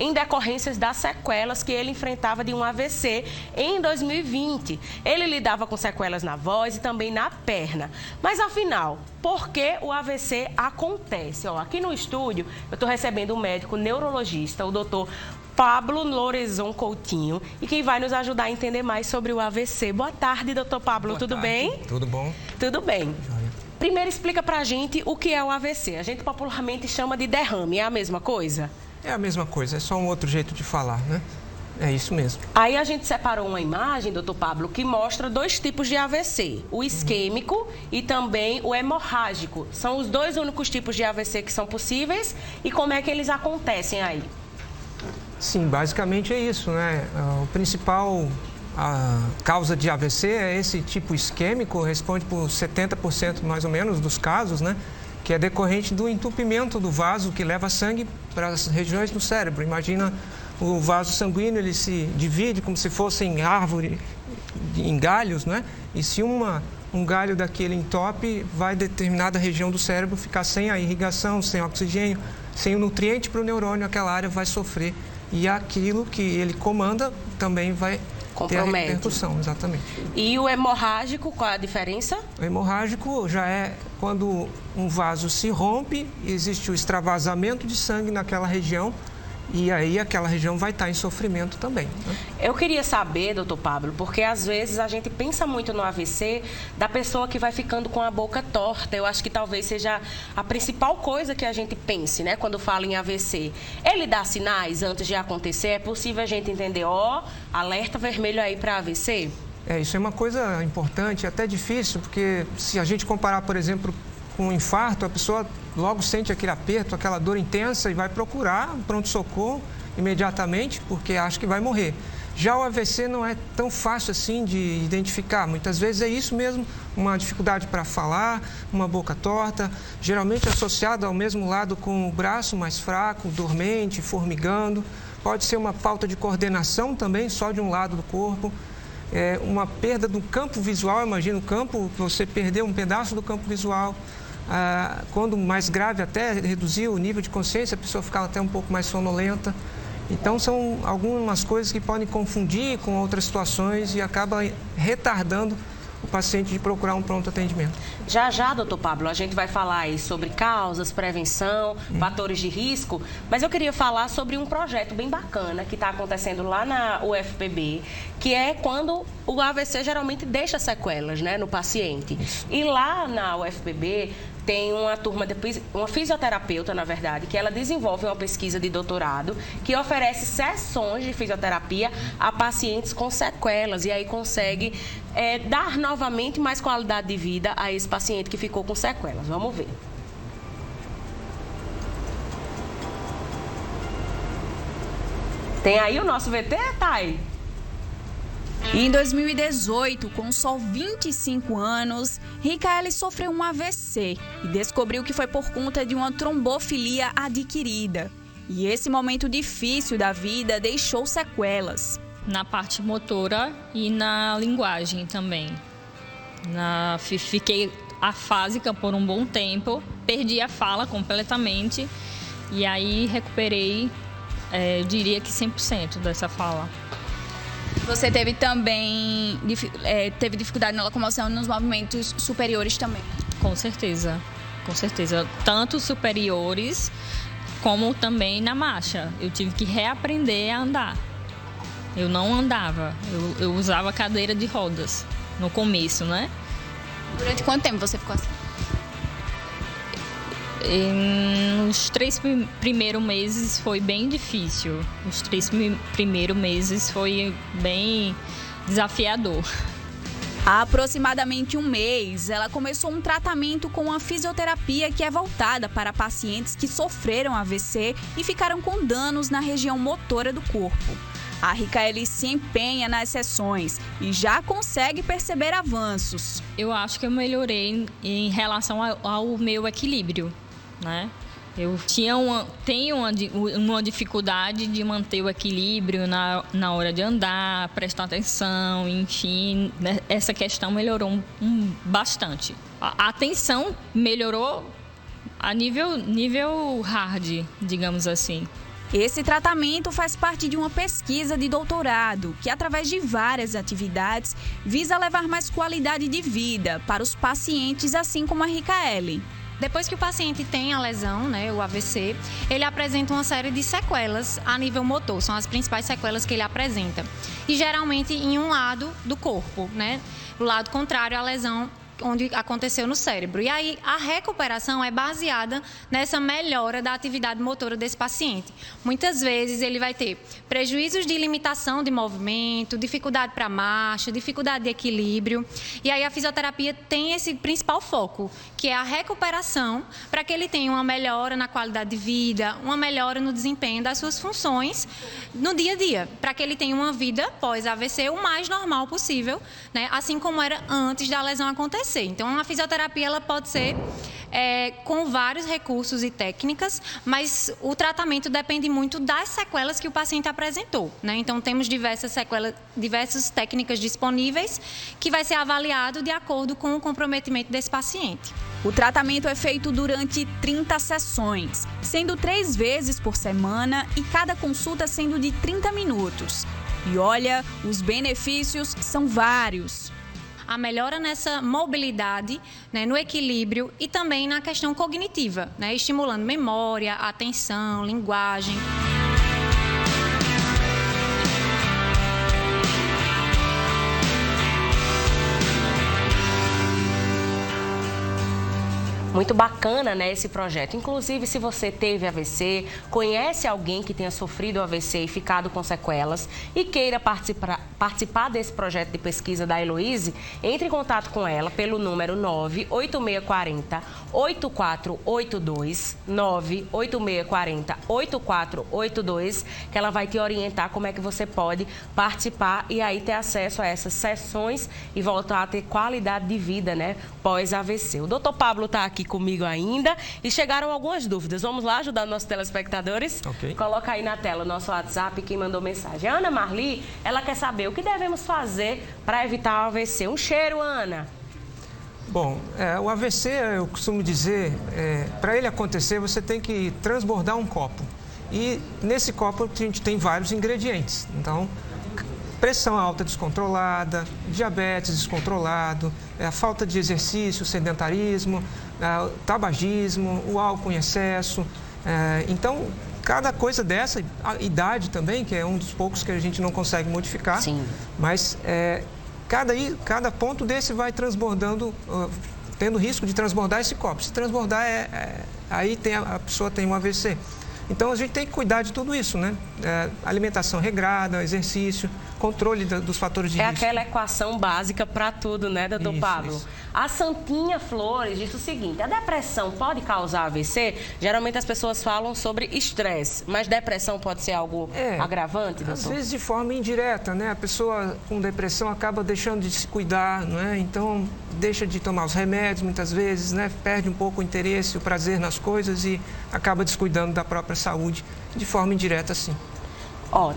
em decorrências das sequelas que ele enfrentava de um AVC em 2020. Ele lidava com sequelas na voz e também na perna. Mas, afinal, por que o AVC acontece? Aqui no estúdio, eu estou recebendo um médico neurologista, o doutor Pablo Lorenzon Coutinho, e quem vai nos ajudar a entender mais sobre o AVC. Boa tarde, doutor Pablo, tudo bem? Tudo bom? Tudo bem. Primeiro, explica pra gente o que é o AVC. A gente popularmente chama de derrame, é a mesma coisa? É a mesma coisa, é só um outro jeito de falar, né? É isso mesmo. Aí a gente separou uma imagem, doutor Pablo, que mostra dois tipos de AVC, o isquêmico e também o hemorrágico. São os dois únicos tipos de AVC que são possíveis e como é que eles acontecem aí? Sim, basicamente é isso, né? O principal causa de AVC é esse tipo isquêmico, responde por 70% mais ou menos dos casos, né? Que é decorrente do entupimento do vaso que leva sangue para as regiões do cérebro. Imagina o vaso sanguíneo, ele se divide como se fosse em árvore, em galhos, né? E se um galho daquele entope, vai determinada região do cérebro ficar sem a irrigação, sem oxigênio, sem o nutriente para o neurônio, aquela área vai sofrer. E aquilo que ele comanda também vai ter a repercussão, exatamente. E o hemorrágico, qual é a diferença? O hemorrágico já é quando um vaso se rompe, existe o extravasamento de sangue naquela região, e aí aquela região vai estar em sofrimento também, né? Eu queria saber, doutor Pablo, porque às vezes a gente pensa muito no AVC da pessoa que vai ficando com a boca torta. Eu acho que talvez seja a principal coisa que a gente pense, né, quando fala em AVC. Ele dá sinais antes de acontecer? É possível a gente entender, alerta vermelho aí para AVC? Isso é uma coisa importante, até difícil, porque se a gente comparar, por exemplo, com um infarto, a pessoa logo sente aquele aperto, aquela dor intensa e vai procurar um pronto-socorro imediatamente, porque acha que vai morrer. Já o AVC não é tão fácil assim de identificar. Muitas vezes é isso mesmo, uma dificuldade para falar, uma boca torta, geralmente associada ao mesmo lado com o braço mais fraco, dormente, formigando. Pode ser uma falta de coordenação também, só de um lado do corpo. Uma perda do campo visual, imagina o campo, você perdeu um pedaço do campo visual. Quando mais grave até, reduzir o nível de consciência, a pessoa ficava até um pouco mais sonolenta. Então, são algumas coisas que podem confundir com outras situações e acaba retardando o paciente de procurar um pronto atendimento. Já, doutor Pablo, a gente vai falar aí sobre causas, prevenção, fatores de risco, mas eu queria falar sobre um projeto bem bacana que está acontecendo lá na UFPB, que é quando o AVC geralmente deixa sequelas, né, no paciente. E lá na UFPB tem uma turma, uma fisioterapeuta, na verdade, que ela desenvolve uma pesquisa de doutorado que oferece sessões de fisioterapia a pacientes com sequelas e aí consegue dar novamente mais qualidade de vida a esse paciente que ficou com sequelas. Vamos ver. Tem aí o nosso VT, Thay? Em 2018, com só 25 anos, Ricaele sofreu um AVC e descobriu que foi por conta de uma trombofilia adquirida. E esse momento difícil da vida deixou sequelas. Na parte motora e na linguagem também. Fiquei afásica por um bom tempo, perdi a fala completamente e aí recuperei, eu diria que 100% dessa fala. Você teve também teve dificuldade na locomoção nos movimentos superiores também? Com certeza. Tanto superiores como também na marcha. Eu tive que reaprender a andar. Eu não andava, eu usava cadeira de rodas no começo, né? Durante quanto tempo você ficou assim? Nos 3 primeiros meses foi bem difícil. Os 3 primeiros meses foi bem desafiador. Há aproximadamente um mês, ela começou um tratamento com a fisioterapia que é voltada para pacientes que sofreram AVC e ficaram com danos na região motora do corpo. A Ricaele se empenha nas sessões e já consegue perceber avanços. Eu acho que eu melhorei em relação ao meu equilíbrio, né? Eu tenho uma dificuldade de manter o equilíbrio na hora de andar, prestar atenção, enfim, né? Essa questão melhorou bastante. A atenção melhorou a nível hard, digamos assim. Esse tratamento faz parte de uma pesquisa de doutorado que, através de várias atividades, visa levar mais qualidade de vida para os pacientes, assim como a Ricaele. Depois que o paciente tem a lesão, né, o AVC, ele apresenta uma série de sequelas a nível motor, são as principais sequelas que ele apresenta. E geralmente em um lado do corpo, né, o lado contrário à lesão onde aconteceu no cérebro. E aí a recuperação é baseada nessa melhora da atividade motora desse paciente. Muitas vezes ele vai ter prejuízos de limitação de movimento, dificuldade para marcha, dificuldade de equilíbrio. E aí a fisioterapia tem esse principal foco, que é a recuperação, para que ele tenha uma melhora na qualidade de vida, uma melhora no desempenho das suas funções no dia a dia, para que ele tenha uma vida pós-AVC o mais normal possível, né? Assim como era antes da lesão acontecer. Então, a fisioterapia ela pode ser com vários recursos e técnicas, mas o tratamento depende muito das sequelas que o paciente apresentou, né? Então, temos diversas sequelas, diversas técnicas disponíveis que vai ser avaliado de acordo com o comprometimento desse paciente. O tratamento é feito durante 30 sessões, sendo 3 vezes por semana e cada consulta sendo de 30 minutos. E olha, os benefícios são vários. A melhora nessa mobilidade, né, no equilíbrio e também na questão cognitiva, né, estimulando memória, atenção, linguagem. Muito bacana, né, esse projeto. Inclusive, se você teve AVC, conhece alguém que tenha sofrido AVC e ficado com sequelas e queira participar desse projeto de pesquisa da Heloíse, entre em contato com ela pelo número 98640-8482, 98640-8482, que ela vai te orientar como é que você pode participar e aí ter acesso a essas sessões e voltar a ter qualidade de vida, né, pós-AVC. O doutor Pablo está aqui comigo ainda e chegaram algumas dúvidas. Vamos lá ajudar nossos telespectadores? Ok. Coloca aí na tela o nosso WhatsApp quem mandou mensagem. Ana Marli, ela quer saber o que devemos fazer para evitar o AVC. Um cheiro, Ana. Bom, o AVC, eu costumo dizer, para ele acontecer, você tem que transbordar um copo. E nesse copo a gente tem vários ingredientes. Então, pressão alta descontrolada, diabetes descontrolado, a falta de exercício, sedentarismo, tabagismo, o álcool em excesso. Então, cada coisa dessa, a idade também, que é um dos poucos que a gente não consegue modificar. Sim. Mas cada ponto desse vai transbordando, tendo risco de transbordar esse copo. Se transbordar, aí a pessoa tem um AVC. Então, a gente tem que cuidar de tudo isso, né? Alimentação regrada, exercício, controle dos fatores de risco. É aquela equação básica para tudo, né, doutor Pablo? Isso. A Santinha Flores disse o seguinte: a depressão pode causar AVC? Geralmente as pessoas falam sobre estresse, mas depressão pode ser algo agravante, doutor? Às vezes de forma indireta, né? A pessoa com depressão acaba deixando de se cuidar, não é? Então, deixa de tomar os remédios muitas vezes, né? Perde um pouco o interesse, o prazer nas coisas e acaba descuidando da própria saúde de forma indireta, sim.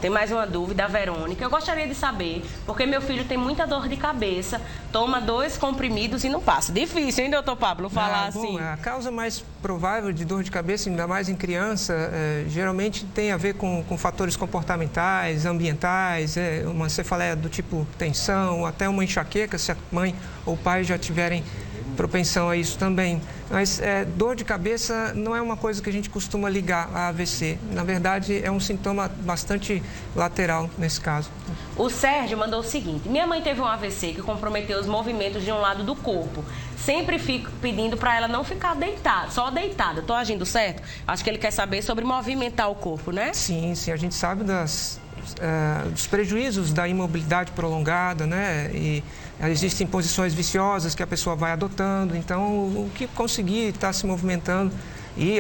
Tem mais uma dúvida, a Verônica. Eu gostaria de saber, porque meu filho tem muita dor de cabeça, toma 2 comprimidos e não passa. Difícil, hein, doutor Pablo, falar assim? A causa mais provável de dor de cabeça, ainda mais em criança, geralmente tem a ver com fatores comportamentais, ambientais, uma cefaleia do tipo tensão, até uma enxaqueca, se a mãe ou o pai já tiverem propensão a isso também. Mas dor de cabeça não é uma coisa que a gente costuma ligar a AVC. Na verdade, é um sintoma bastante lateral nesse caso. O Sérgio mandou o seguinte: minha mãe teve um AVC que comprometeu os movimentos de um lado do corpo. Sempre fico pedindo para ela não ficar deitada, só deitada. Estou agindo certo? Acho que ele quer saber sobre movimentar o corpo, né? Sim, a gente sabe dos prejuízos da imobilidade prolongada, né? E existem posições viciosas que a pessoa vai adotando. Então, o que conseguir estar se movimentando e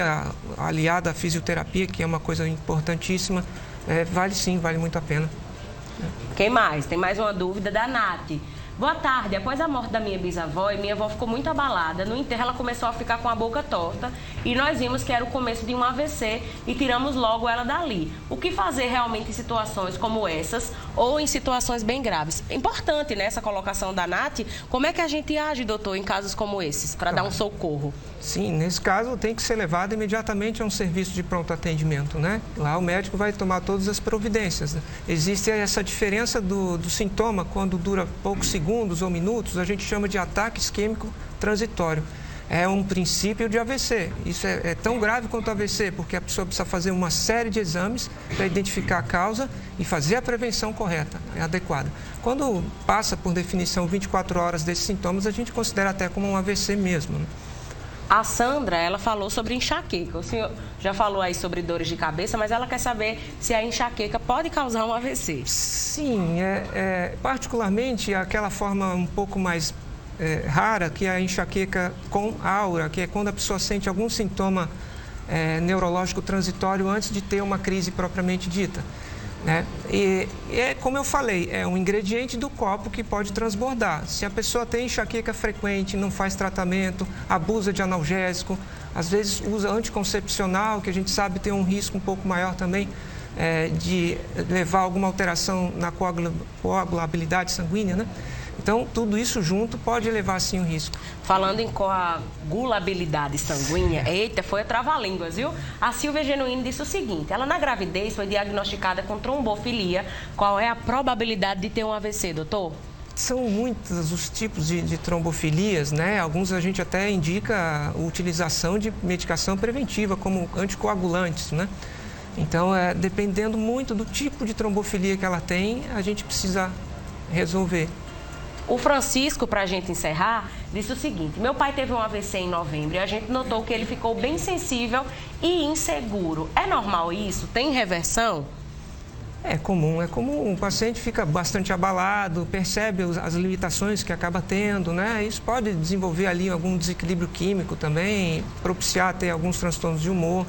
aliado à fisioterapia, que é uma coisa importantíssima, vale sim, vale muito a pena. Quem mais? Tem mais uma dúvida da Nath. Boa tarde. Após a morte da minha bisavó, minha avó ficou muito abalada. No enterro, ela começou a ficar com a boca torta e nós vimos que era o começo de um AVC e tiramos logo ela dali. O que fazer realmente em situações como essas ou em situações bem graves? É importante, né, essa colocação da Nath. Como é que a gente age, doutor, em casos como esses, para dar um socorro? Sim, nesse caso tem que ser levado imediatamente a um serviço de pronto atendimento, né? Lá o médico vai tomar todas as providências, né? Existe essa diferença do sintoma, quando dura poucos segundos ou minutos, a gente chama de ataque isquêmico transitório. É um princípio de AVC. Isso é tão grave quanto o AVC, porque a pessoa precisa fazer uma série de exames para identificar a causa e fazer a prevenção correta, adequada. Quando passa, por definição, 24 horas desses sintomas, a gente considera até como um AVC mesmo, né? A Sandra, ela falou sobre enxaqueca. O senhor já falou aí sobre dores de cabeça, mas ela quer saber se a enxaqueca pode causar um AVC. Sim, particularmente aquela forma um pouco mais rara, que é a enxaqueca com aura, que é quando a pessoa sente algum sintoma neurológico transitório antes de ter uma crise propriamente dita, né? E como eu falei, é um ingrediente do copo que pode transbordar. Se a pessoa tem enxaqueca frequente, não faz tratamento, abusa de analgésico, às vezes usa anticoncepcional, que a gente sabe tem um risco um pouco maior também de levar alguma alteração na coagulabilidade sanguínea, né? Então, tudo isso junto pode levar, sim, o risco. Falando em coagulabilidade sanguínea, eita, foi a trava-línguas, viu? A Silvia Genuíno disse o seguinte: ela na gravidez foi diagnosticada com trombofilia. Qual é a probabilidade de ter um AVC, doutor? São muitos os tipos de trombofilias, né? Alguns a gente até indica a utilização de medicação preventiva, como anticoagulantes, né? Então, dependendo muito do tipo de trombofilia que ela tem, a gente precisa resolver. O Francisco, para a gente encerrar, disse o seguinte: meu pai teve um AVC em novembro e a gente notou que ele ficou bem sensível e inseguro. É normal isso? Tem reversão? É comum. O paciente fica bastante abalado, percebe as limitações que acaba tendo, né? Isso pode desenvolver ali algum desequilíbrio químico também, propiciar ter alguns transtornos de humor.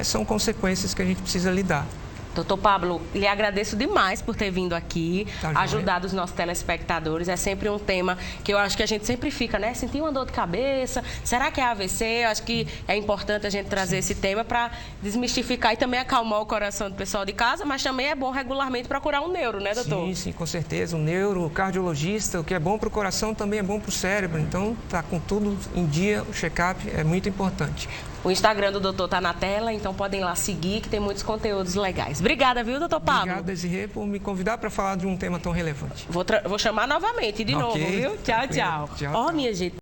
São consequências que a gente precisa lidar. Doutor Pablo, lhe agradeço demais por ter vindo aqui, ajudado os nossos telespectadores. É sempre um tema que eu acho que a gente sempre fica, né? Sentir uma dor de cabeça, será que é AVC? Eu acho que é importante a gente trazer esse tema para desmistificar e também acalmar o coração do pessoal de casa, mas também é bom regularmente procurar um neuro, né, doutor? Sim, com certeza. Um neuro, cardiologista, o que é bom para o coração também é bom para o cérebro. Então, tá com tudo em dia, o check-up é muito importante. O Instagram do doutor está na tela, então podem ir lá seguir, que tem muitos conteúdos legais. Obrigada, viu, doutor Pablo? Obrigado, Desirê, por me convidar para falar de um tema tão relevante. Vou chamar novamente, de novo, viu? Tchau, tchau. Tchau. Ó, minha gente.